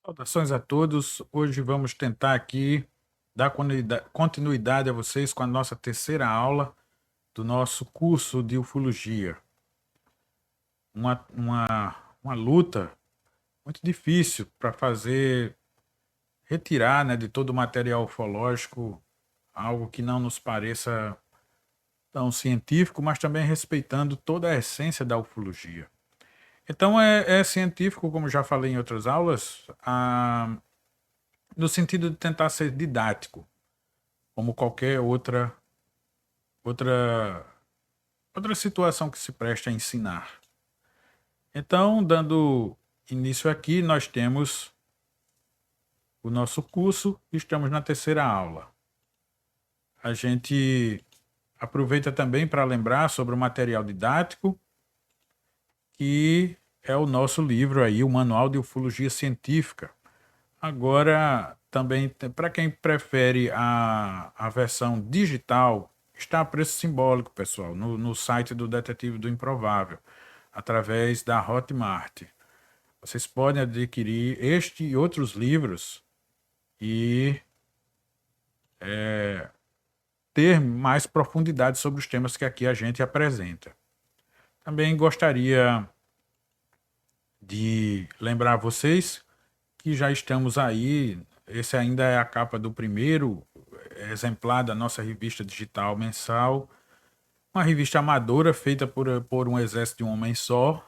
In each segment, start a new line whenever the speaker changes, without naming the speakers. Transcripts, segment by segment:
Saudações a todos. Hoje vamos tentar aqui dar continuidade a vocês com a nossa terceira aula do nosso curso de ufologia. Uma luta muito difícil para retirar, né, de todo o material ufológico algo que não nos pareça tão científico, mas também respeitando toda a essência da ufologia. Então é científico, como já falei em outras aulas, no sentido de tentar ser didático, como qualquer outra outra situação que se preste a ensinar. Então, dando início aqui, nós temos o nosso curso, estamos na terceira aula. A gente aproveita também para lembrar sobre o material didático, que é o nosso livro aí, o Manual de Ufologia Científica. Agora, também, para quem prefere a versão digital, está a preço simbólico, pessoal, no site do Detetive do Improvável, através da Hotmart. Vocês podem adquirir este e outros livros e ter mais profundidade sobre os temas que aqui a gente apresenta. Também gostaria de lembrar vocês que já estamos aí. Esse ainda é a capa do primeiro exemplar da nossa revista digital mensal, uma revista amadora feita por um exército de um homem só,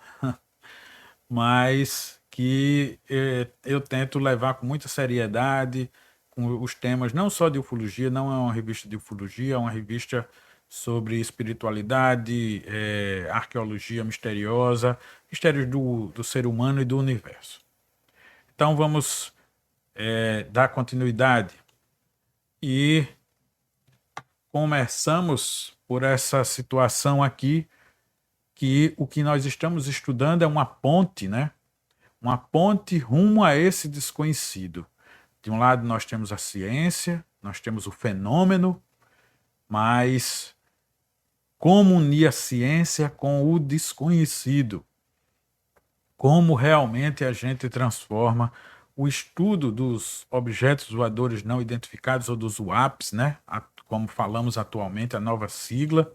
mas que eu tento levar com muita seriedade, com os temas não só de ufologia, não é uma revista de ufologia, é uma revista sobre espiritualidade, arqueologia misteriosa, mistérios do ser humano e do universo. Então vamos dar continuidade e começamos por essa situação aqui, que o que nós estamos estudando é uma ponte, né? Uma ponte rumo a esse desconhecido. De um lado nós temos a ciência, nós temos o fenômeno, mas como unir a ciência com o desconhecido? Como realmente a gente transforma o estudo dos objetos voadores não identificados, ou dos UAPs, né? Como falamos atualmente, a nova sigla,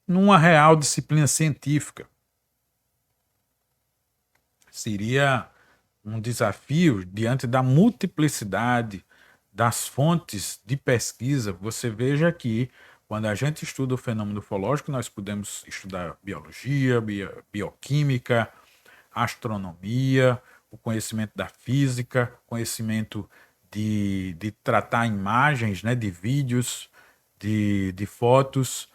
numa real disciplina científica. Seria um desafio diante da multiplicidade das fontes de pesquisa. Você veja que quando a gente estuda o fenômeno ufológico, nós podemos estudar biologia, bioquímica, astronomia, o conhecimento da física, conhecimento de tratar imagens, né, de vídeos, de fotos,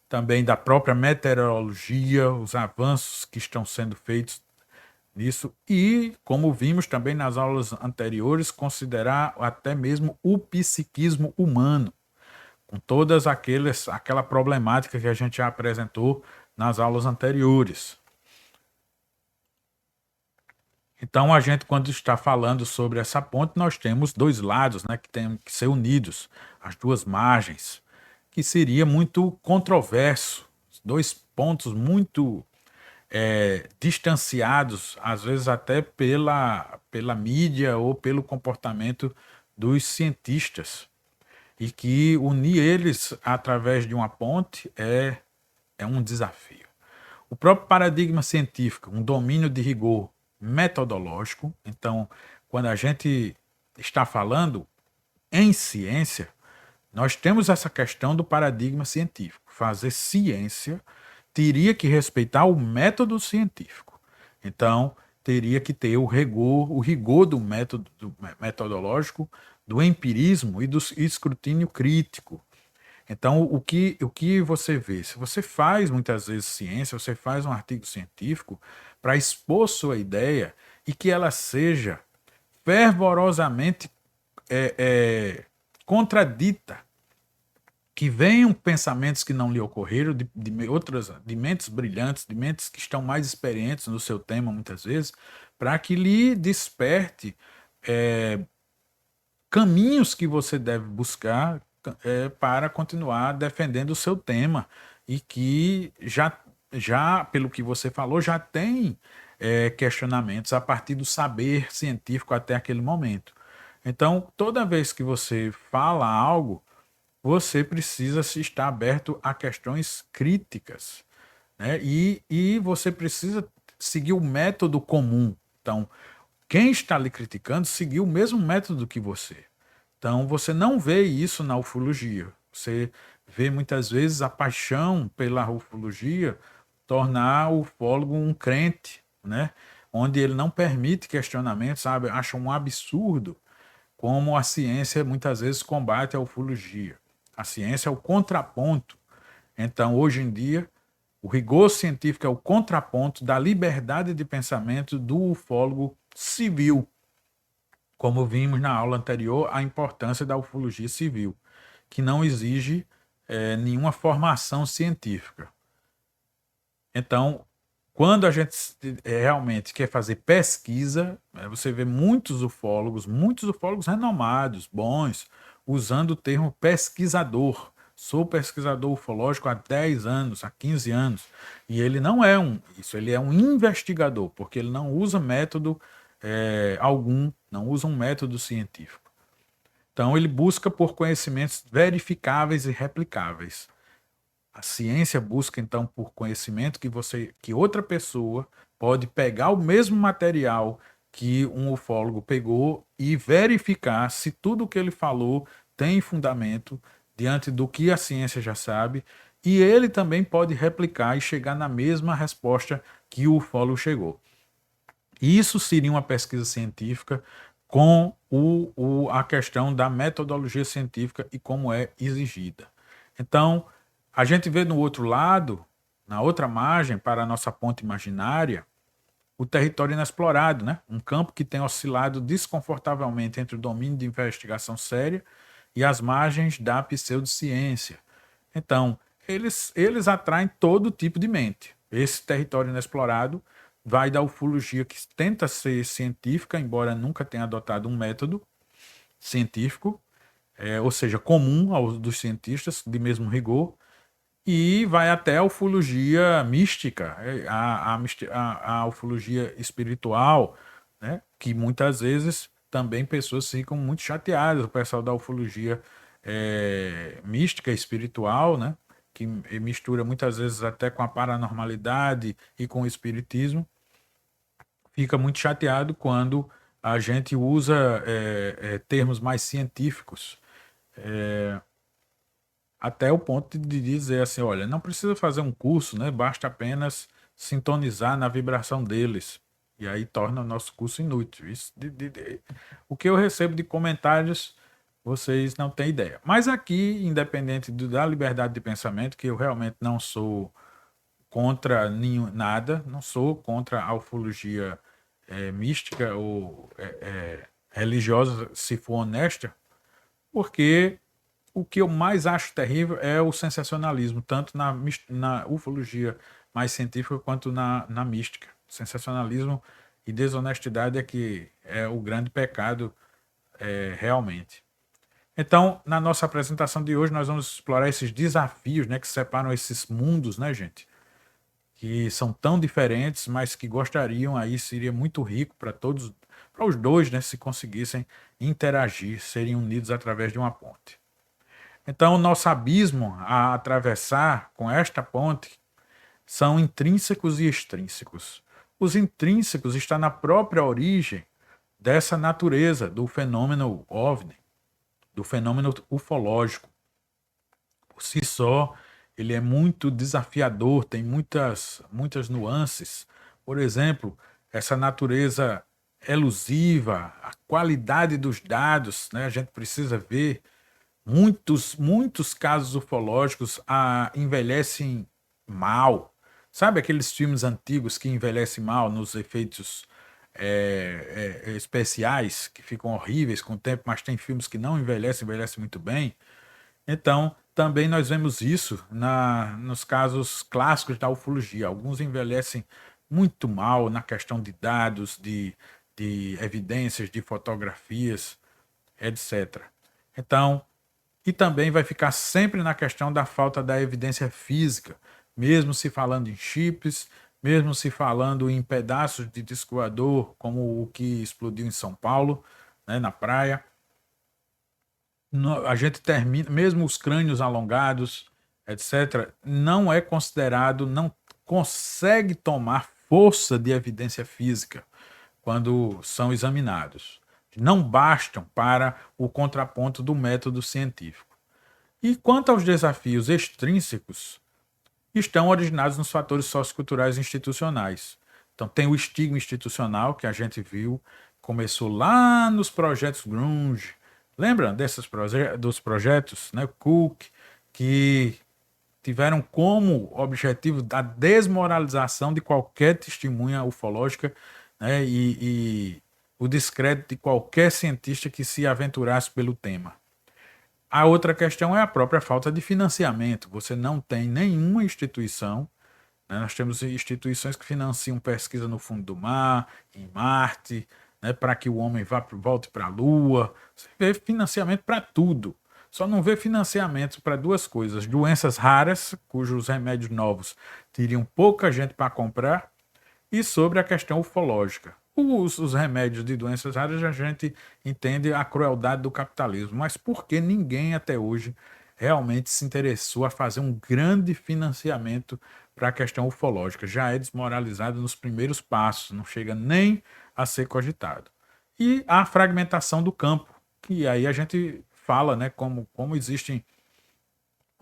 também da própria meteorologia, os avanços que estão sendo feitos nisso, e, como vimos também nas aulas anteriores, considerar até mesmo o psiquismo humano, com todas aquela problemática que a gente já apresentou nas aulas anteriores. Então, a gente, quando está falando sobre essa ponte, nós temos dois lados, né, que têm que ser unidos, as duas margens, que seria muito controverso, dois pontos muito distanciados, às vezes até pela mídia ou pelo comportamento dos cientistas, e que unir eles através de uma ponte é um desafio. O próprio paradigma científico, um domínio de rigor metodológico. Então, quando a gente está falando em ciência, nós temos essa questão do paradigma científico. Fazer ciência teria que respeitar o método científico. Então, teria que ter o rigor do método metodológico, do empirismo e do escrutínio crítico. Então, o que você vê? Se você faz muitas vezes ciência, você faz um artigo científico para expor sua ideia e que ela seja fervorosamente é, é, contradita, que venham pensamentos que não lhe ocorreram, de mentes brilhantes, de mentes que estão mais experientes no seu tema, muitas vezes, para que lhe desperte é, caminhos que você deve buscar para continuar defendendo o seu tema, e que já pelo que você falou, já tem questionamentos a partir do saber científico até aquele momento. Então, toda vez que você fala algo, você precisa se estar aberto a questões críticas, né? E você precisa seguir o método comum. Então, quem está lhe criticando seguiu o mesmo método que você. Então, você não vê isso na ufologia. Você vê muitas vezes a paixão pela ufologia tornar o ufólogo um crente, né? Onde ele não permite questionamentos, sabe? Acha um absurdo como a ciência muitas vezes combate a ufologia. A ciência é o contraponto. Então, hoje em dia, o rigor científico é o contraponto da liberdade de pensamento do ufólogo civil, como vimos na aula anterior, a importância da ufologia civil, que não exige nenhuma formação científica. Então, quando a gente realmente quer fazer pesquisa, você vê muitos ufólogos renomados, bons, usando o termo pesquisador. Sou pesquisador ufológico há 10 anos, há 15 anos. E ele não é isso, ele é um investigador, porque ele não usa método algum, não usa um método científico. Então, ele busca por conhecimentos verificáveis e replicáveis. A ciência busca então por conhecimento que outra pessoa pode pegar o mesmo material que um ufólogo pegou e verificar se tudo o que ele falou tem fundamento diante do que a ciência já sabe, e ele também pode replicar e chegar na mesma resposta que o ufólogo chegou. Isso seria uma pesquisa científica com a questão da metodologia científica e como é exigida. Então, a gente vê no outro lado, na outra margem, para a nossa ponte imaginária, o território inexplorado, né? Um campo que tem oscilado desconfortavelmente entre o domínio de investigação séria e as margens da pseudociência. Então, eles atraem todo tipo de mente. Esse território inexplorado vai da ufologia, que tenta ser científica, embora nunca tenha adotado um método científico, ou seja, comum aos dos cientistas, de mesmo rigor, e vai até a ufologia mística, a ufologia espiritual, né? Que muitas vezes também pessoas ficam muito chateadas, o pessoal da ufologia mística espiritual, né? Que mistura muitas vezes até com a paranormalidade e com o espiritismo, fica muito chateado quando a gente usa termos mais científicos, até o ponto de dizer assim, olha, não precisa fazer um curso, né? Basta apenas sintonizar na vibração deles. E aí torna o nosso curso inútil. O que eu recebo de comentários, vocês não têm ideia. Mas aqui, independente da liberdade de pensamento, que eu realmente não sou contra nada, não sou contra a ufologia mística ou religiosa, se for honesta, porque o que eu mais acho terrível é o sensacionalismo, tanto na ufologia mais científica quanto na mística. Sensacionalismo e desonestidade é que é o grande pecado realmente. Então, na nossa apresentação de hoje, nós vamos explorar esses desafios, né, que separam esses mundos, né, gente? Que são tão diferentes, mas que gostariam aí, seria muito rico para todos, para os dois, né, se conseguissem interagir, serem unidos através de uma ponte. Então, o nosso abismo a atravessar com esta ponte são intrínsecos e extrínsecos. Os intrínsecos estão na própria origem dessa natureza do fenômeno OVNI, do fenômeno ufológico. Por si só, ele é muito desafiador, tem muitas nuances. Por exemplo, essa natureza elusiva, a qualidade dos dados, né? A gente precisa ver muitos casos ufológicos envelhecem mal. Sabe aqueles filmes antigos que envelhecem mal nos efeitos especiais, que ficam horríveis com o tempo, mas tem filmes que não envelhecem muito bem? Então, também nós vemos isso nos casos clássicos da ufologia. Alguns envelhecem muito mal na questão de dados, de evidências, de fotografias, etc. Então, e também vai ficar sempre na questão da falta da evidência física, mesmo se falando em chips, mesmo se falando em pedaços de disco voador, como o que explodiu em São Paulo, né, na praia. A gente termina, mesmo os crânios alongados, etc., não é considerado, não consegue tomar força de evidência física quando são examinados. Não bastam para o contraponto do método científico. E quanto aos desafios extrínsecos, estão originados nos fatores socioculturais e institucionais. Então, tem o estigma institucional, que a gente viu, começou lá nos projetos grunge. Lembra dos projetos, né, Cook, que tiveram como objetivo a desmoralização de qualquer testemunha ufológica, né, e o descrédito de qualquer cientista que se aventurasse pelo tema. A outra questão é a própria falta de financiamento. Você não tem nenhuma instituição, né? Nós temos instituições que financiam pesquisa no fundo do mar, em Marte, né, para que o homem volte para a Lua. Você vê financiamento para tudo. Só não vê financiamento para duas coisas: doenças raras, cujos remédios novos teriam pouca gente para comprar, e sobre a questão ufológica. Os remédios de doenças raras, a gente entende a crueldade do capitalismo, mas por que ninguém até hoje realmente se interessou a fazer um grande financiamento para a questão ufológica? Já é desmoralizado nos primeiros passos, não chega nem a ser cogitado. E a fragmentação do campo, que aí a gente fala, né, como existem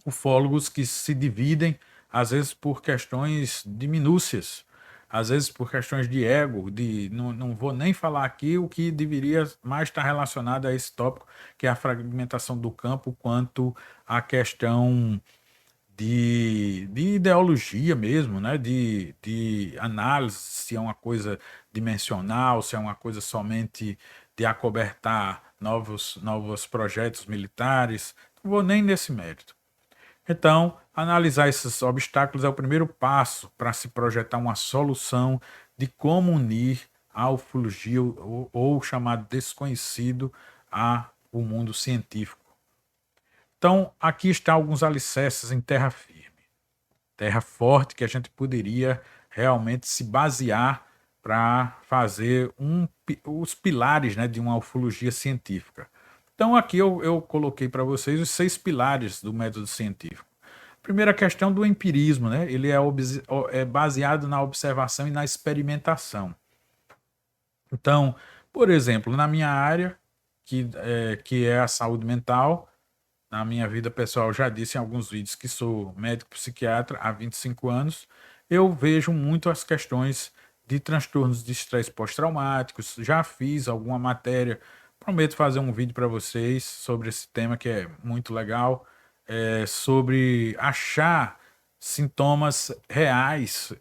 ufólogos que se dividem, às vezes por questões de minúcias, às vezes por questões de ego, não vou nem falar aqui o que deveria mais estar relacionado a esse tópico, que é a fragmentação do campo, quanto à questão de ideologia mesmo, né? De análise, se é uma coisa dimensional, se é uma coisa somente de acobertar novos projetos militares. Não vou nem nesse mérito. Então, analisar esses obstáculos é o primeiro passo para se projetar uma solução de como unir a ufologia ou o chamado desconhecido a o mundo científico. Então, aqui está alguns alicerces em terra firme, terra forte que a gente poderia realmente se basear para fazer os pilares, né, de uma ufologia científica. Então, aqui eu coloquei para vocês os 6 pilares do método científico. Primeira questão do empirismo, né? Ele é baseado na observação e na experimentação. Então, por exemplo, na minha área, que é a saúde mental, na minha vida pessoal, já disse em alguns vídeos que sou médico psiquiatra há 25 anos, eu vejo muito as questões de transtornos de estresse pós-traumáticos, já fiz alguma matéria, prometo fazer um vídeo para vocês sobre esse tema que é muito legal, sobre achar sintomas reais,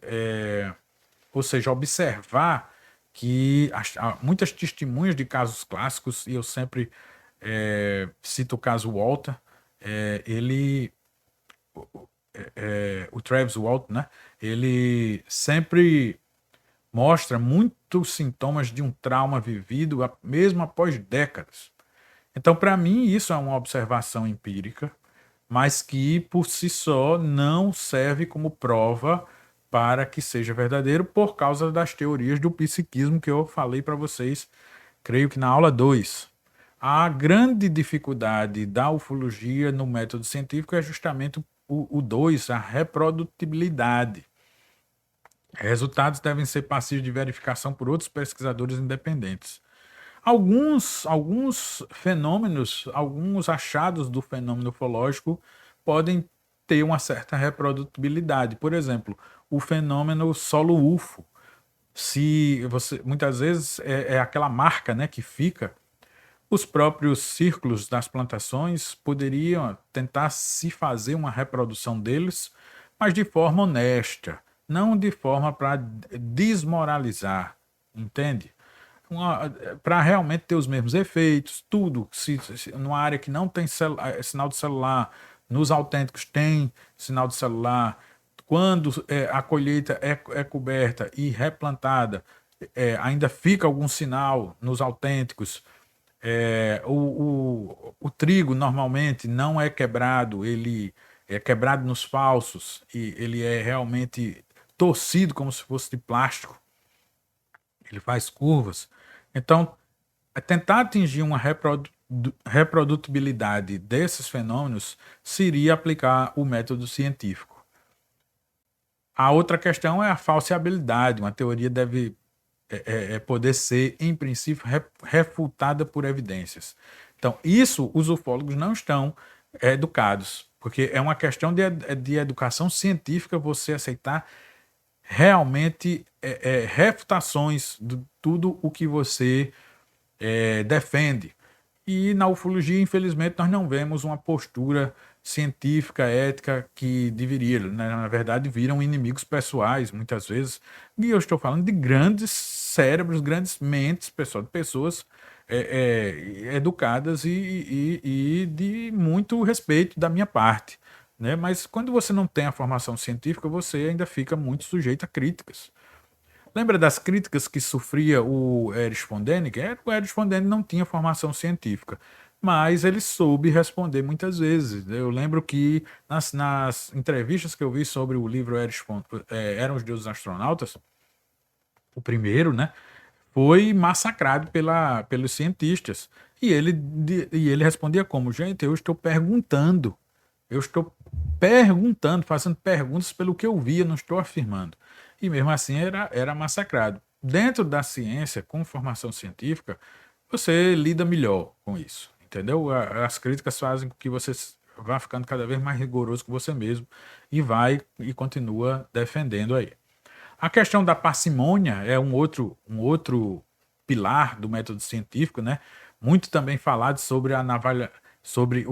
ou seja, observar que há muitas testemunhas de casos clássicos, e eu sempre cito o caso Walter, ele, o Travis Walton, né? Ele sempre mostra muitos sintomas de um trauma vivido mesmo após décadas. Então, para mim, isso é uma observação empírica, mas que por si só não serve como prova para que seja verdadeiro por causa das teorias do psiquismo que eu falei para vocês, creio que na aula 2. A grande dificuldade da ufologia no método científico é justamente o 2, a reprodutibilidade. Resultados devem ser passíveis de verificação por outros pesquisadores independentes. Alguns fenômenos, alguns achados do fenômeno ufológico podem ter uma certa reprodutibilidade. Por exemplo, o fenômeno solo UFO. Se você muitas vezes é aquela marca, né, que fica, os próprios círculos das plantações poderiam tentar se fazer uma reprodução deles, mas de forma honesta, não de forma para desmoralizar, entende? Para realmente ter os mesmos efeitos, tudo, se numa área que não tem sinal de celular, nos autênticos tem sinal de celular, quando a colheita é coberta e replantada, ainda fica algum sinal nos autênticos. O trigo normalmente não é quebrado, ele é quebrado nos falsos e ele é realmente torcido como se fosse de plástico. Ele faz curvas. Então, tentar atingir uma reprodutibilidade desses fenômenos seria aplicar o método científico. A outra questão é a falseabilidade. Uma teoria deve poder ser, em princípio, refutada por evidências. Então, isso os ufólogos não estão educados, porque é uma questão de educação científica você aceitar realmente refutações de tudo o que você defende. E na ufologia, infelizmente, nós não vemos uma postura científica, ética que deveria, né? Na verdade, viram inimigos pessoais, muitas vezes. E eu estou falando de grandes cérebros, grandes mentes, pessoal, de pessoas educadas e de muito respeito da minha parte. Né? Mas quando você não tem a formação científica, você ainda fica muito sujeito a críticas. Lembra das críticas que sofria o Erich von Däniken? O Erich von Däniken não tinha formação científica, mas ele soube responder muitas vezes. Eu lembro que nas entrevistas que eu vi sobre o livro Eram os Deuses Astronautas, o primeiro, né, foi massacrado pelos cientistas. E ele respondia como? Gente, eu estou perguntando, fazendo perguntas pelo que eu vi, eu não estou afirmando. E mesmo assim era massacrado. Dentro da ciência, com formação científica, você lida melhor com isso, entendeu? As críticas fazem com que você vá ficando cada vez mais rigoroso com você mesmo e continua defendendo aí. A questão da parcimônia é um outro pilar do método científico, né? Muito também falado sobre a navalha, sobre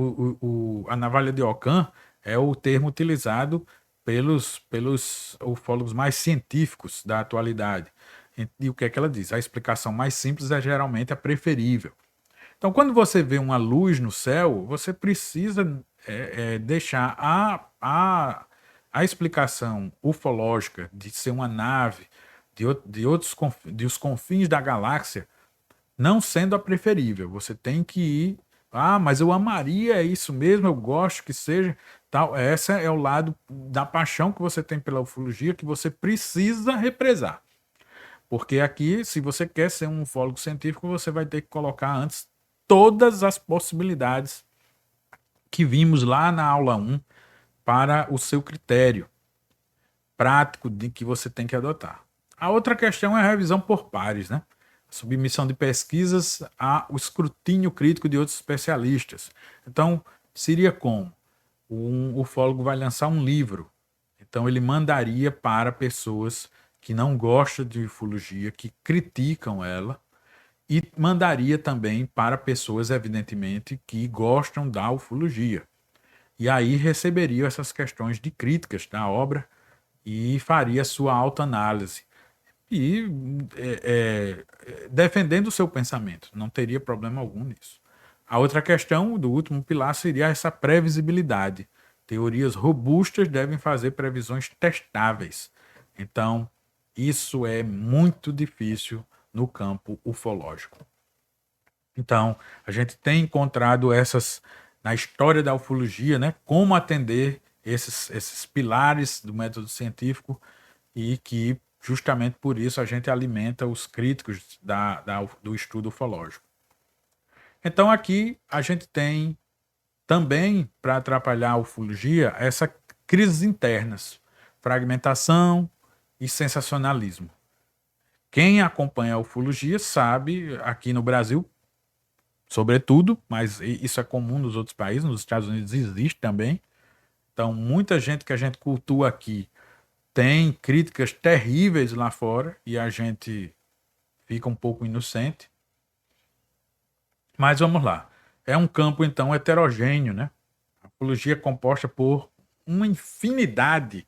a navalha de Ockham, é o termo utilizado pelos ufólogos mais científicos da atualidade. E o que é que ela diz? A explicação mais simples é geralmente a preferível. Então, quando você vê uma luz no céu, você precisa deixar a explicação ufológica de ser uma nave de os confins da galáxia não sendo a preferível. Você tem que ir. Ah, mas eu amaria isso mesmo, eu gosto que seja tal. Esse é o lado da paixão que você tem pela ufologia que você precisa represar. Porque aqui, se você quer ser um ufólogo científico, você vai ter que colocar antes todas as possibilidades que vimos lá na aula 1 para o seu critério prático de que você tem que adotar. A outra questão é a revisão por pares, né? Submissão de pesquisas ao escrutínio crítico de outros especialistas. Então, seria como? Um ufólogo vai lançar um livro, então ele mandaria para pessoas que não gostam de ufologia, que criticam ela, e mandaria também para pessoas, evidentemente, que gostam da ufologia. E aí receberia essas questões de críticas da obra e faria sua autoanálise. E defendendo o seu pensamento, não teria problema algum nisso. A outra questão do último pilar seria essa previsibilidade. Teorias robustas devem fazer previsões testáveis. Então, isso é muito difícil no campo ufológico. Então, a gente tem encontrado essas na história da ufologia, né? Como atender esses pilares do método científico e que justamente por isso a gente alimenta os críticos do estudo ufológico. Então aqui a gente tem também, para atrapalhar a ufologia, essas crises internas, fragmentação e sensacionalismo. Quem acompanha a ufologia sabe, aqui no Brasil, sobretudo, mas isso é comum nos outros países, nos Estados Unidos existe também. Então, muita gente que a gente cultua aqui tem críticas terríveis lá fora e a gente fica um pouco inocente. Mas vamos lá. É um campo, então, heterogêneo, né? A ufologia é composta por uma infinidade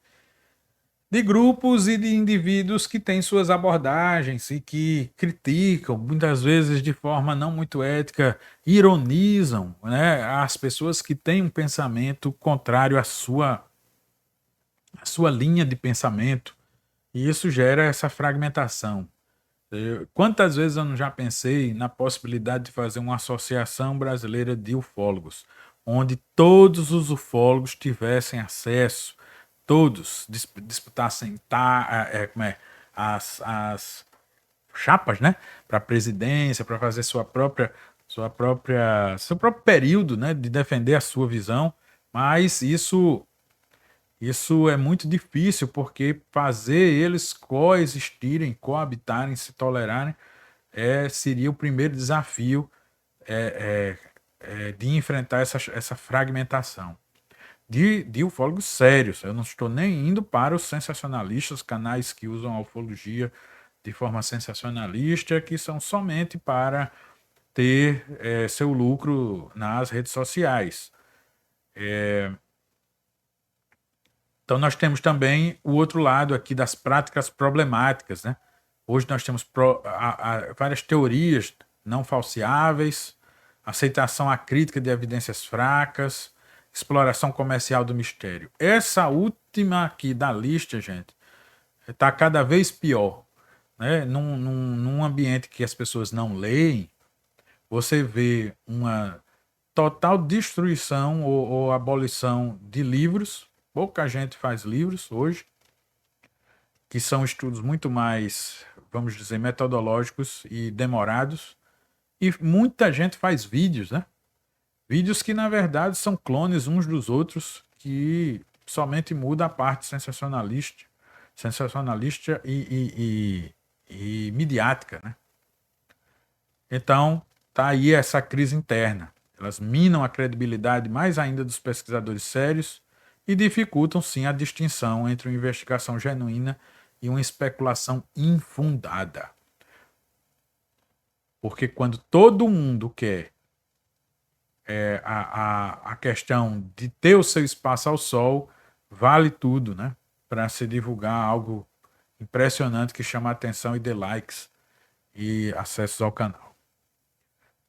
de grupos e de indivíduos que têm suas abordagens e que criticam, muitas vezes de forma não muito ética, ironizam, né, as pessoas que têm um pensamento contrário à sua linha de pensamento. E isso gera essa fragmentação. Quantas vezes eu não já pensei na possibilidade de fazer uma associação brasileira de ufólogos, onde todos os ufólogos tivessem acesso, todos disputassem as chapas, né, para a presidência, para fazer seu próprio período, né, de defender a sua visão, mas isso é muito difícil, porque fazer eles coexistirem, coabitarem, se tolerarem, seria o primeiro desafio de enfrentar essa fragmentação. De ufólogos sérios. Eu não estou nem indo para os sensacionalistas, canais que usam a ufologia de forma sensacionalista, que são somente para ter seu lucro nas redes sociais. Então, nós temos também o outro lado aqui das práticas problemáticas, né? Hoje nós temos várias teorias não falseáveis, aceitação acrítica de evidências fracas, exploração comercial do mistério. Essa última aqui da lista, gente, está cada vez pior, né? Num ambiente que as pessoas não leem, você vê uma total destruição ou abolição de livros. Pouca gente faz livros hoje, que são estudos muito mais, vamos dizer, metodológicos e demorados. E muita gente faz vídeos, né? Vídeos que, na verdade, são clones uns dos outros, que somente muda a parte sensacionalista e midiática, né? Então, tá aí essa crise interna. Elas minam a credibilidade mais ainda dos pesquisadores sérios e dificultam, sim, a distinção entre uma investigação genuína e uma especulação infundada. Porque quando todo mundo quer a questão de ter o seu espaço ao sol, vale tudo, né? Para se divulgar algo impressionante que chama a atenção e dê likes e acessos ao canal.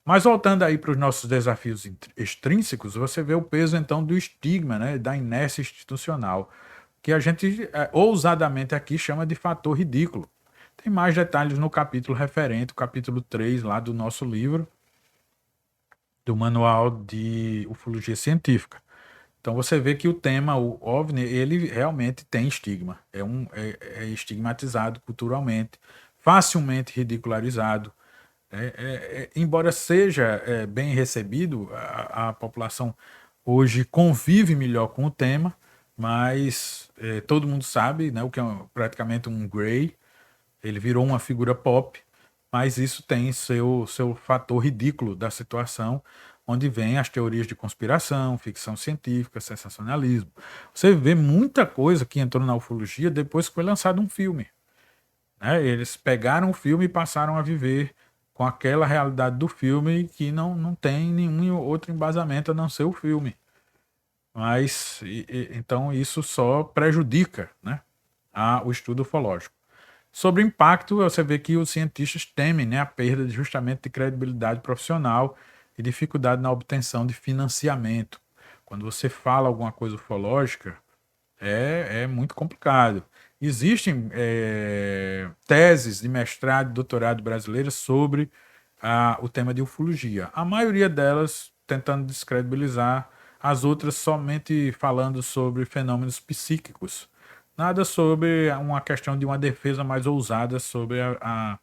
Mas voltando aí para os nossos desafios extrínsecos, você vê o peso então do estigma, né, da inércia institucional, que a gente ousadamente aqui chama de fator ridículo. Tem mais detalhes no capítulo referente, o capítulo 3 lá do nosso livro, do Manual de Ufologia Científica. Então você vê que o tema, o OVNI, ele realmente tem estigma. É estigmatizado culturalmente, facilmente ridicularizado. Embora seja bem recebido, a população hoje convive melhor com o tema, mas todo mundo sabe, né, o que é praticamente um Grey. Ele virou uma figura pop, mas isso tem seu fator ridículo da situação, onde vem as teorias de conspiração, ficção científica, sensacionalismo. Você vê muita coisa que entrou na ufologia depois que foi lançado um filme, né? Eles pegaram o filme e passaram a viver com aquela realidade do filme que não tem nenhum outro embasamento a não ser o filme. Mas, então, isso só prejudica, né, o estudo ufológico. Sobre o impacto, você vê que os cientistas temem, né, a perda justamente de credibilidade profissional e dificuldade na obtenção de financiamento. Quando você fala alguma coisa ufológica, é muito complicado. Existem teses de mestrado e doutorado brasileiras sobre o tema de ufologia. A maioria delas tentando descredibilizar, as outras somente falando sobre fenômenos psíquicos. Nada sobre uma questão de uma defesa mais ousada sobre a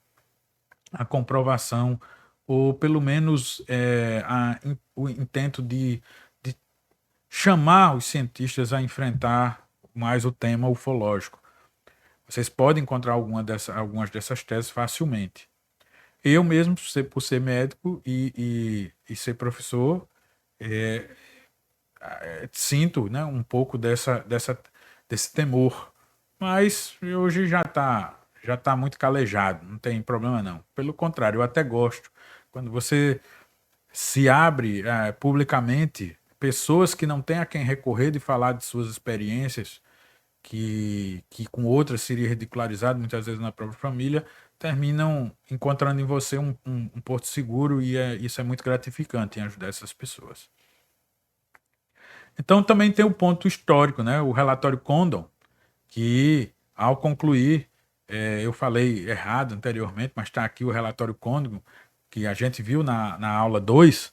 comprovação, ou pelo menos o intento de chamar os cientistas a enfrentar mais o tema ufológico. Vocês podem encontrar algumas dessas teses facilmente. Eu mesmo, por ser médico e ser professor, sinto, né, um pouco desse temor. Mas hoje já tá muito calejado, não tem problema não. Pelo contrário, eu até gosto. Quando você se abre publicamente, pessoas que não têm a quem recorrer de falar de suas experiências, que com outras seria ridicularizado, muitas vezes na própria família, terminam encontrando em você um porto seguro, e isso é muito gratificante em ajudar essas pessoas. Então também tem o ponto histórico, né? O relatório Condon, que ao concluir, eu falei errado anteriormente, mas está aqui o relatório Condon, que a gente viu na aula 2,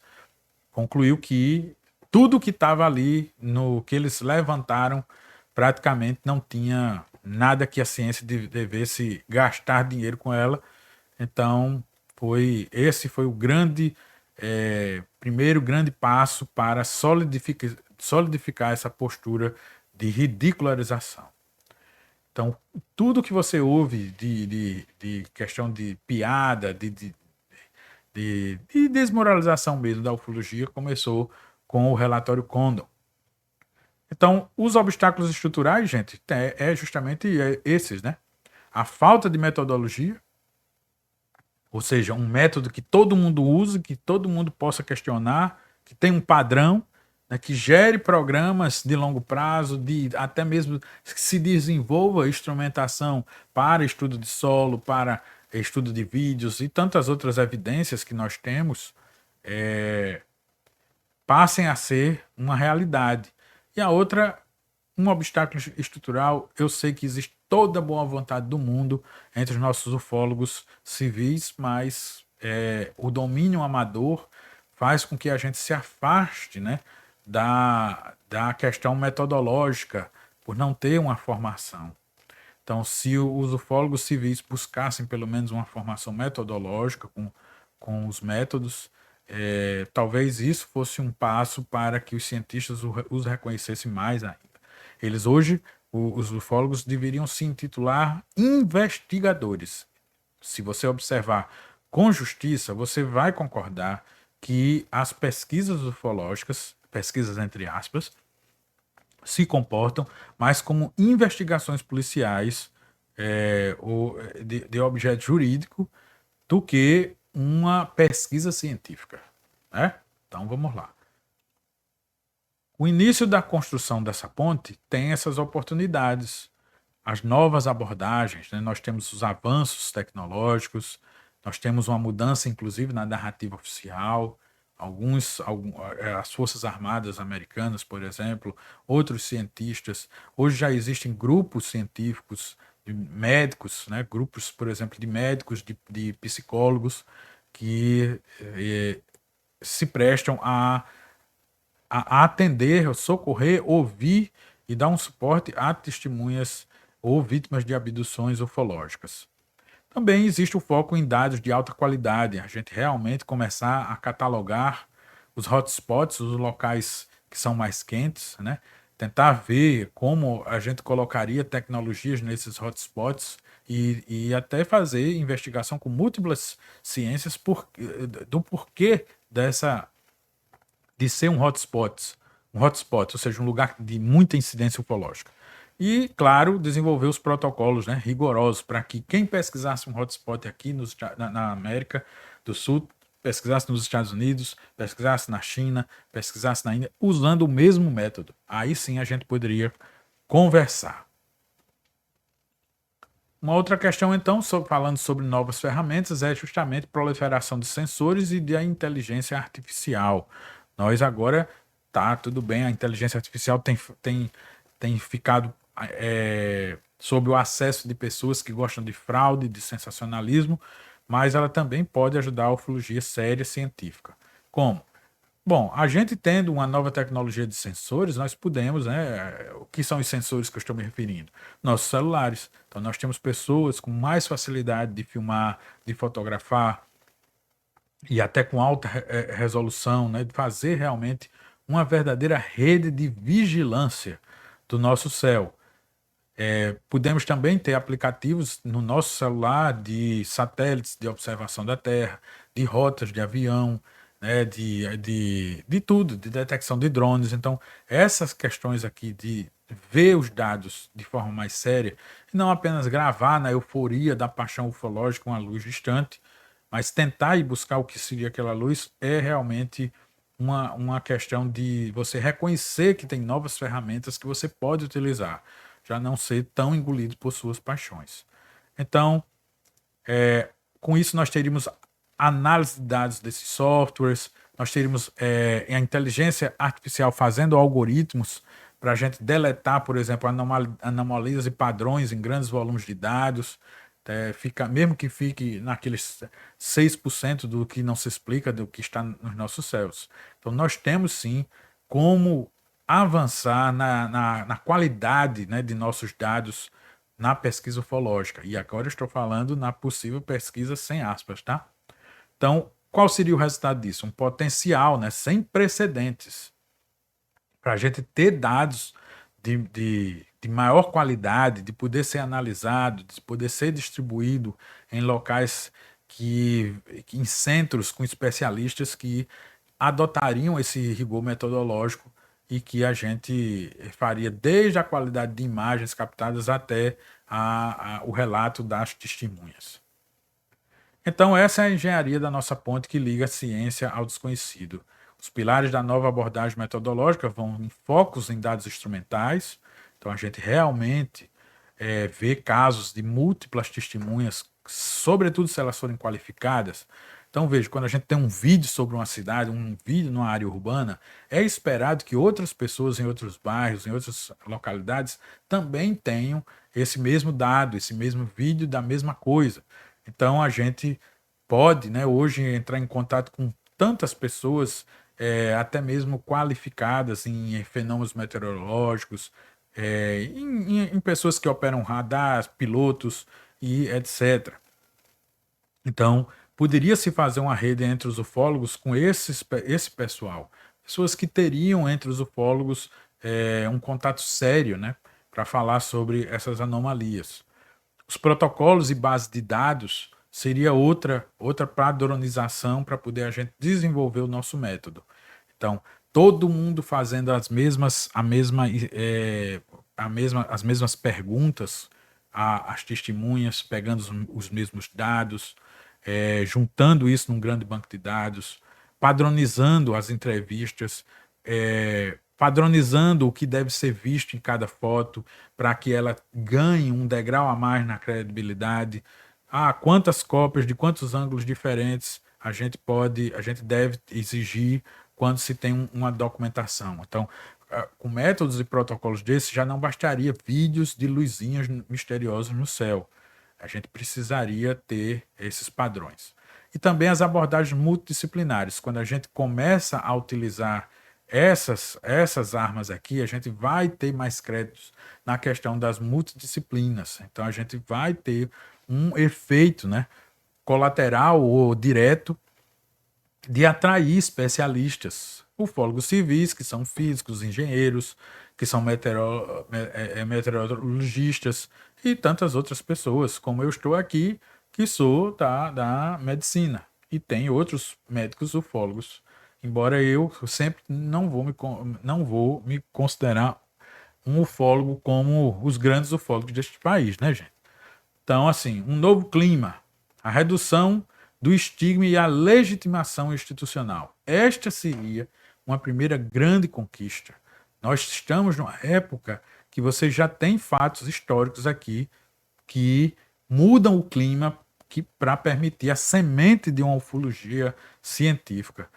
concluiu que tudo que estava ali, no que eles levantaram, praticamente não tinha nada que a ciência devesse gastar dinheiro com ela. Então, esse foi o primeiro grande passo para solidificar essa postura de ridicularização. Então, tudo que você ouve de questão de piada, de desmoralização mesmo da ufologia, começou com o relatório Condon. Então, os obstáculos estruturais, gente, justamente esses, né? A falta de metodologia, ou seja, um método que todo mundo use, que todo mundo possa questionar, que tem um padrão, né, que gere programas de longo prazo, até mesmo que se desenvolva instrumentação para estudo de solo, para estudo de vídeos e tantas outras evidências que nós temos, passem a ser uma realidade. E a outra, um obstáculo estrutural, eu sei que existe toda a boa vontade do mundo entre os nossos ufólogos civis, mas o domínio amador faz com que a gente se afaste, né, da questão metodológica, por não ter uma formação. Então, se os ufólogos civis buscassem pelo menos uma formação metodológica com os métodos, talvez isso fosse um passo para que os cientistas os reconhecessem mais ainda. Eles hoje, os ufólogos, deveriam se intitular investigadores. Se você observar com justiça, você vai concordar que as pesquisas ufológicas, pesquisas entre aspas, se comportam mais como investigações policiais ou de objeto jurídico do que uma pesquisa científica, né? Então vamos lá. O início da construção dessa ponte tem essas oportunidades, as novas abordagens, né? Nós temos os avanços tecnológicos, nós temos uma mudança, inclusive, na narrativa oficial. As Forças Armadas Americanas, por exemplo, outros cientistas. Hoje já existem grupos científicos de médicos, né? Grupos, por exemplo, de médicos, de psicólogos, que se prestam a atender, socorrer, ouvir e dar um suporte a testemunhas ou vítimas de abduções ufológicas. Também existe o foco em dados de alta qualidade, a gente realmente começar a catalogar os hotspots, os locais que são mais quentes, né? Tentar ver como a gente colocaria tecnologias nesses hotspots e até fazer investigação com múltiplas ciências do porquê de ser um hotspot, ou seja, um lugar de muita incidência ufológica. E, claro, desenvolver os protocolos, né, rigorosos para que quem pesquisasse um hotspot aqui na América do Sul, pesquisasse nos Estados Unidos, pesquisasse na China, pesquisasse na Índia, usando o mesmo método. Aí sim a gente poderia conversar. Uma outra questão, então, falando sobre novas ferramentas, é justamente proliferação de sensores e da inteligência artificial. Nós agora, tá, tudo bem, a inteligência artificial tem ficado sob o acesso de pessoas que gostam de fraude, de sensacionalismo, mas ela também pode ajudar a ufologia séria científica. Como? Bom, a gente tendo uma nova tecnologia de sensores, nós podemos, né? O que são os sensores que eu estou me referindo? Nossos celulares. Então, nós temos pessoas com mais facilidade de filmar, de fotografar e até com alta resolução, né? De fazer realmente uma verdadeira rede de vigilância do nosso céu. Podemos também ter aplicativos no nosso celular de satélites de observação da Terra, de rotas de avião, né, de tudo, de detecção de drones. Então, essas questões aqui de ver os dados de forma mais séria, e não apenas gravar na euforia da paixão ufológica uma luz distante, mas tentar ir buscar o que seria aquela luz é realmente uma questão de você reconhecer que tem novas ferramentas que você pode utilizar, já não ser tão engolido por suas paixões. Então, com isso nós teríamos análise de dados desses softwares, nós teríamos a inteligência artificial fazendo algoritmos para a gente deletar, por exemplo, anomalias e padrões em grandes volumes de dados, mesmo que fique naqueles 6% do que não se explica, do que está nos nossos céus. Então nós temos sim como avançar na qualidade, né, de nossos dados na pesquisa ufológica. E agora eu estou falando na possível pesquisa sem aspas, tá? Então, qual seria o resultado disso? Um potencial, né, sem precedentes para a gente ter dados de maior qualidade, de poder ser analisado, de poder ser distribuído em locais em centros com especialistas que adotariam esse rigor metodológico e que a gente faria desde a qualidade de imagens captadas até o relato das testemunhas. Então, essa é a engenharia da nossa ponte que liga a ciência ao desconhecido. Os pilares da nova abordagem metodológica vão em focos em dados instrumentais. Então, a gente realmente vê casos de múltiplas testemunhas, sobretudo se elas forem qualificadas. Então, veja, quando a gente tem um vídeo sobre uma cidade, um vídeo numa área urbana, é esperado que outras pessoas em outros bairros, em outras localidades, também tenham esse mesmo dado, esse mesmo vídeo da mesma coisa. Então a gente pode, né, hoje entrar em contato com tantas pessoas, até mesmo qualificadas em fenômenos meteorológicos, em pessoas que operam radar, pilotos e etc. Então, poderia se fazer uma rede entre os ufólogos com esse pessoal, pessoas que teriam entre os ufólogos um contato sério, né, para falar sobre essas anomalias. Os protocolos e bases de dados seria outra padronização para poder a gente desenvolver o nosso método. Então, todo mundo fazendo as mesmas perguntas às testemunhas, pegando os mesmos dados, juntando isso num grande banco de dados, padronizando as entrevistas, padronizando o que deve ser visto em cada foto para que ela ganhe um degrau a mais na credibilidade. Quantas cópias de quantos ângulos diferentes a gente deve exigir quando se tem uma documentação. Então, com métodos e protocolos desses, já não bastaria vídeos de luzinhas misteriosas no céu. A gente precisaria ter esses padrões. E também as abordagens multidisciplinares. Quando a gente começa a utilizar essas armas aqui, a gente vai ter mais créditos na questão das multidisciplinas. Então a gente vai ter um efeito, né, colateral ou direto de atrair especialistas, ufólogos civis, que são físicos, engenheiros, que são meteorologistas e tantas outras pessoas, como eu estou aqui, que sou da medicina. E tem outros médicos ufólogos, embora eu sempre não vou me considerar um ufólogo como os grandes ufólogos deste país, né, gente? Então, assim, um novo clima, a redução do estigma e a legitimação institucional. Esta seria uma primeira grande conquista. Nós estamos numa época que você já tem fatos históricos aqui que mudam o clima para permitir a semente de uma ufologia científica.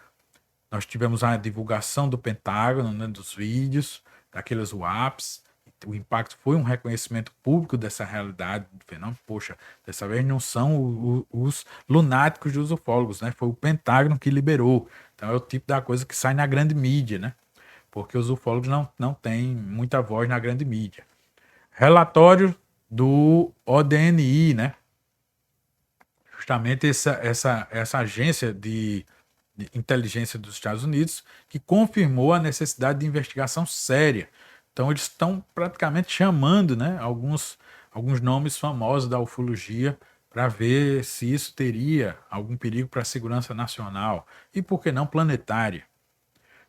Nós tivemos a divulgação do Pentágono, né, dos vídeos, daqueles WAPs. O impacto foi um reconhecimento público dessa realidade do fenômeno. Poxa, dessa vez não são os lunáticos dos ufólogos, né? Foi o Pentágono que liberou. Então é o tipo da coisa que sai na grande mídia, né? Porque os ufólogos não têm muita voz na grande mídia. Relatório do ODNI, né? Justamente essa agência de inteligência dos Estados Unidos, que confirmou a necessidade de investigação séria. Então eles estão praticamente chamando, né, alguns nomes famosos da ufologia para ver se isso teria algum perigo para a segurança nacional e, por que não, planetária.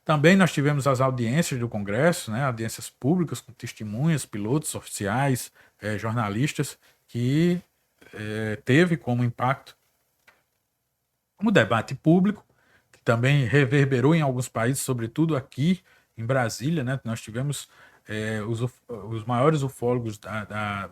Também nós tivemos as audiências do Congresso, né, audiências públicas com testemunhas, pilotos, oficiais, jornalistas, que teve como impacto um debate público também reverberou em alguns países, sobretudo aqui em Brasília, né? Nós tivemos os maiores ufólogos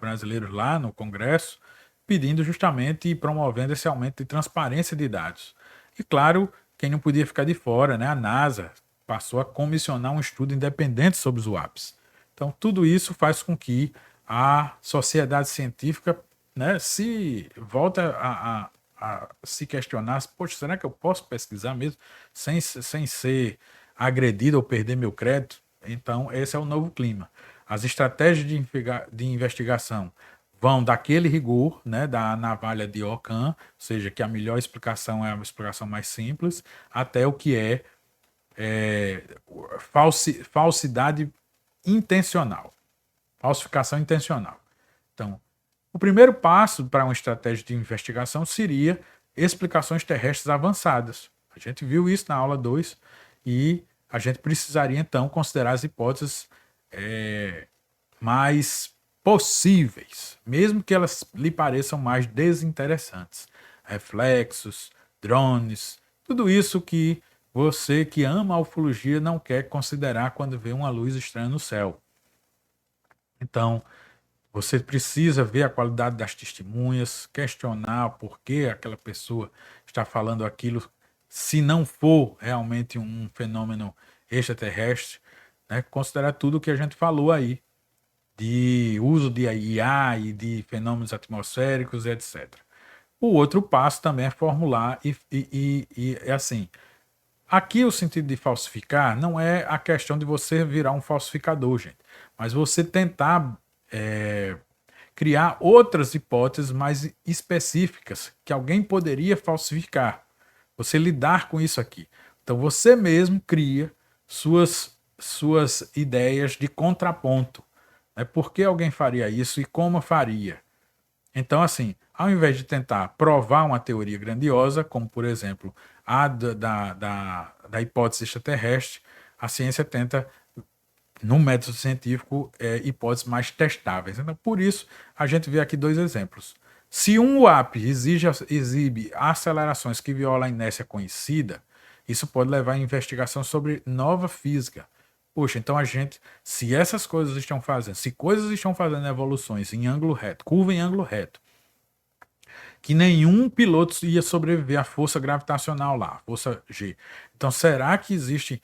brasileiros lá no Congresso pedindo justamente e promovendo esse aumento de transparência de dados. E claro, quem não podia ficar de fora, né? A NASA passou a comissionar um estudo independente sobre os UAPs. Então, tudo isso faz com que a sociedade científica, né, se volta a se questionar, poxa, será que eu posso pesquisar mesmo sem ser agredido ou perder meu crédito? Então, esse é o novo clima. As estratégias de investigação vão daquele rigor, né, da navalha de Ockham, ou seja, que a melhor explicação é a explicação mais simples, até o que é falsidade intencional, falsificação intencional. Então, o primeiro passo para uma estratégia de investigação seria explicações terrestres avançadas. A gente viu isso na aula 2 e a gente precisaria então considerar as hipóteses mais possíveis, mesmo que elas lhe pareçam mais desinteressantes. Reflexos, drones, tudo isso que você que ama a ufologia não quer considerar quando vê uma luz estranha no céu. Então, você precisa ver a qualidade das testemunhas, questionar por que aquela pessoa está falando aquilo, se não for realmente um fenômeno extraterrestre, né? Considerar tudo o que a gente falou aí, de uso de IA e de fenômenos atmosféricos, etc. O outro passo também é formular e é assim. Aqui o sentido de falsificar não é a questão de você virar um falsificador, gente, mas você tentar criar outras hipóteses mais específicas que alguém poderia falsificar. Você lidar com isso aqui. Então você mesmo cria suas ideias de contraponto. Né? Por que alguém faria isso e como faria? Então, assim, ao invés de tentar provar uma teoria grandiosa, como por exemplo a da hipótese extraterrestre, a ciência tenta no método científico, hipóteses mais testáveis. Então, por isso, a gente vê aqui dois exemplos. Se um UAP exibe acelerações que violam a inércia conhecida, isso pode levar a investigação sobre nova física. Poxa, então a gente, se essas coisas estão fazendo, se coisas estão fazendo evoluções em ângulo reto, curva em ângulo reto, que nenhum piloto ia sobreviver à força gravitacional lá, força G. Então, será que existe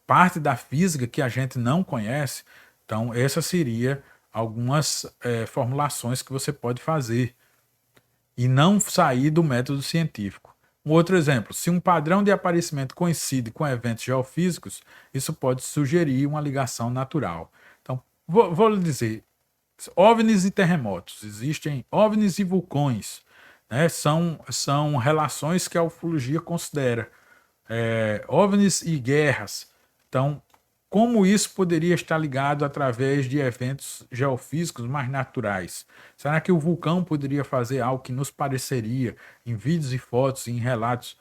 parte da física que a gente não conhece? Então, essa seria algumas formulações que você pode fazer e não sair do método científico. Um outro exemplo, se um padrão de aparecimento coincide com eventos geofísicos, isso pode sugerir uma ligação natural. Então, vou lhe dizer, OVNIs e terremotos, existem OVNIs e vulcões, né? São relações que a ufologia considera. OVNIs e guerras. Então, como isso poderia estar ligado através de eventos geofísicos mais naturais? Será que o vulcão poderia fazer algo que nos pareceria em vídeos e fotos, em relatos,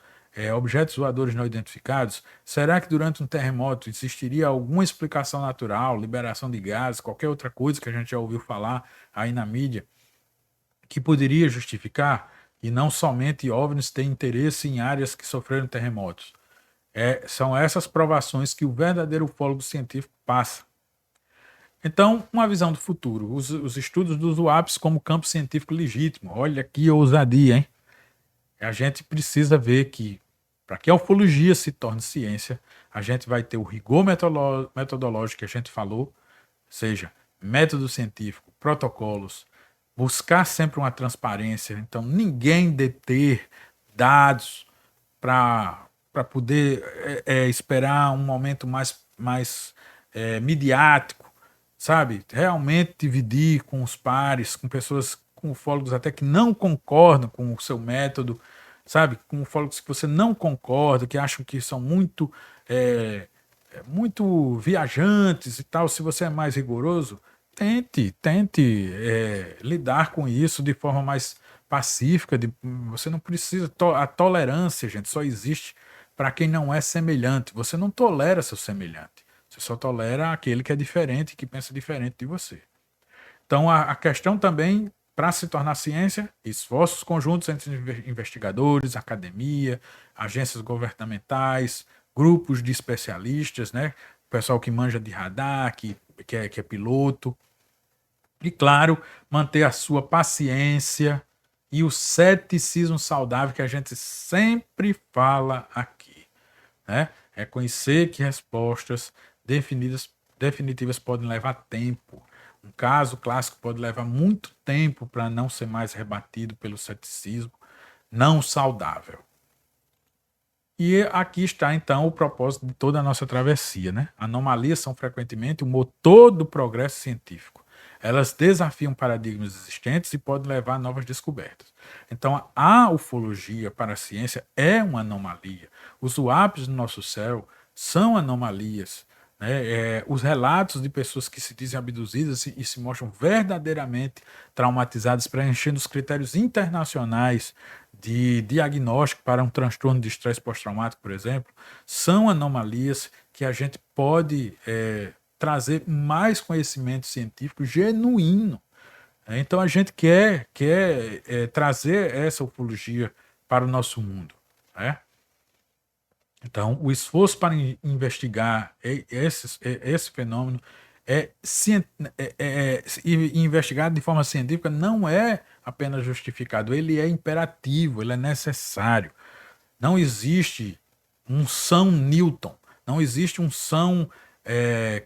objetos voadores não identificados? Será que durante um terremoto existiria alguma explicação natural, liberação de gases, qualquer outra coisa que a gente já ouviu falar aí na mídia, que poderia justificar? E não somente OVNIs têm interesse em áreas que sofreram terremotos. São essas provações que o verdadeiro ufólogo científico passa. Então, uma visão do futuro. Os estudos dos UAPs como campo científico legítimo. Olha que ousadia, hein? A gente precisa ver que, para que a ufologia se torne ciência, a gente vai ter o rigor metodológico que a gente falou, ou seja, método científico, protocolos, buscar sempre uma transparência. Então, ninguém deter dados para poder esperar um momento mais midiático, sabe? Realmente dividir com os pares, com pessoas, com ufólogos até que não concordam com o seu método, sabe? Com ufólogos que você não concorda, que acham que são muito viajantes e tal. Se você é mais rigoroso, tente lidar com isso de forma mais pacífica. Você não precisa. A tolerância, gente, só existe para quem não é semelhante. Você não tolera seu semelhante. Você só tolera aquele que é diferente, que pensa diferente de você. Então, a questão também, para se tornar ciência, esforços conjuntos entre investigadores, academia, agências governamentais, grupos de especialistas, né? O pessoal que manja de radar, que é piloto. E, claro, manter a sua paciência e o ceticismo saudável que a gente sempre fala aqui. Né? Reconhecer que respostas definitivas podem levar tempo. Um caso clássico pode levar muito tempo para não ser mais rebatido pelo ceticismo não saudável. E aqui está, então, o propósito de toda a nossa travessia, né? Anomalias são frequentemente o motor do progresso científico. Elas desafiam paradigmas existentes e podem levar a novas descobertas. Então, a ufologia para a ciência é uma anomalia. Os WAPs do nosso céu são anomalias, né? Os relatos de pessoas que se dizem abduzidas e se mostram verdadeiramente traumatizadas, preenchendo os critérios internacionais de diagnóstico para um transtorno de estresse pós-traumático, por exemplo, são anomalias que a gente pode trazer mais conhecimento científico genuíno. Então a gente quer trazer essa ufologia para o nosso mundo, né? Então, o esforço para investigar esse fenômeno e investigar de forma científica não é apenas justificado, ele é imperativo, ele é necessário. Não existe um São Newton, não existe um São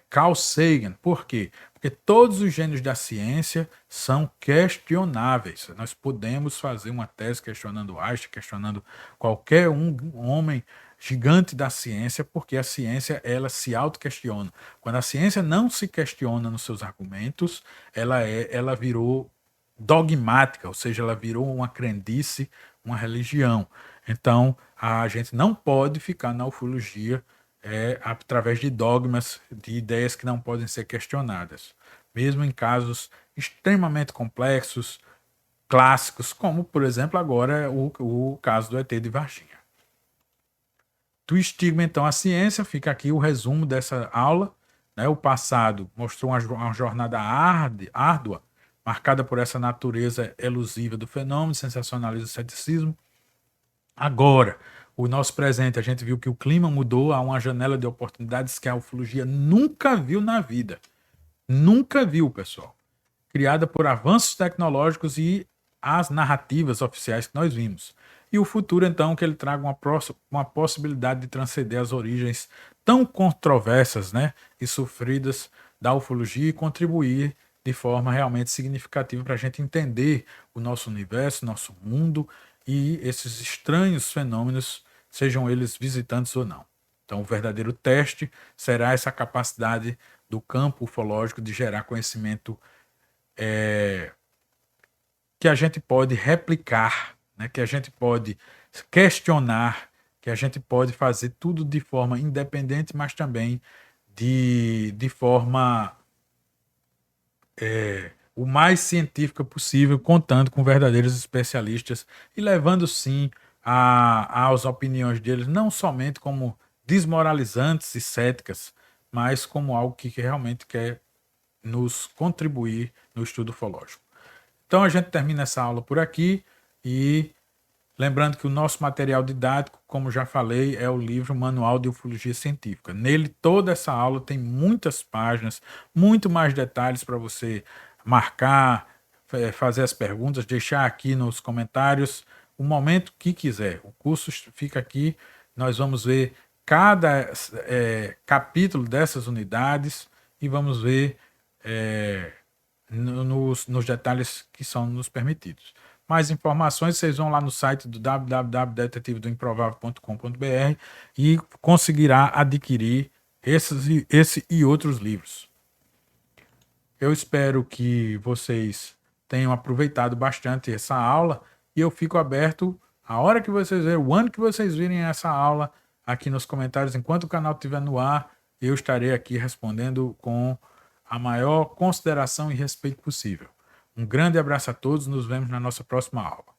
Carl Sagan. Por quê? Porque todos os gênios da ciência são questionáveis. Nós podemos fazer uma tese questionando Einstein, questionando qualquer homem gigante da ciência, porque a ciência ela se auto-questiona. Quando a ciência não se questiona nos seus argumentos, ela virou dogmática, ou seja, ela virou uma crendice, uma religião. Então, a gente não pode ficar na ufologia através de dogmas, de ideias que não podem ser questionadas, mesmo em casos extremamente complexos, clássicos, como, por exemplo, agora o caso do ET de Varginha. Do estigma, então, à ciência, fica aqui o resumo dessa aula. Né? O passado mostrou uma jornada árdua, marcada por essa natureza elusiva do fenômeno, sensacionalismo e ceticismo. Agora, o nosso presente, a gente viu que o clima mudou, há uma janela de oportunidades que a ufologia nunca viu na vida. Nunca viu, pessoal. Criada por avanços tecnológicos e as narrativas oficiais que nós vimos. E o futuro, então, que ele traga uma possibilidade de transcender as origens tão controversas, né, e sofridas da ufologia e contribuir de forma realmente significativa para a gente entender o nosso universo, nosso mundo e esses estranhos fenômenos, sejam eles visitantes ou não. Então, o verdadeiro teste será essa capacidade do campo ufológico de gerar conhecimento que a gente pode replicar, né? Que a gente pode questionar, que a gente pode fazer tudo de forma independente, mas também de forma o mais científica possível, contando com verdadeiros especialistas e levando sim às opiniões deles, não somente como desmoralizantes e céticas, mas como algo que realmente quer nos contribuir no estudo ufológico. Então a gente termina essa aula por aqui e lembrando que o nosso material didático, como já falei, é o livro Manual de Ufologia Científica. Nele toda essa aula tem muitas páginas, muito mais detalhes para você marcar, fazer as perguntas, deixar aqui nos comentários o momento que quiser. O curso fica aqui, nós vamos ver cada capítulo dessas unidades e vamos ver nos detalhes que são nos permitidos. Mais informações, vocês vão lá no site do www.detetivedoimprovável.com.br e conseguirá adquirir esse e outros livros. Eu espero que vocês tenham aproveitado bastante essa aula e eu fico aberto a hora que vocês verem, o ano que vocês virem essa aula aqui nos comentários, enquanto o canal estiver no ar, eu estarei aqui respondendo com a maior consideração e respeito possível. Um grande abraço a todos, nos vemos na nossa próxima aula.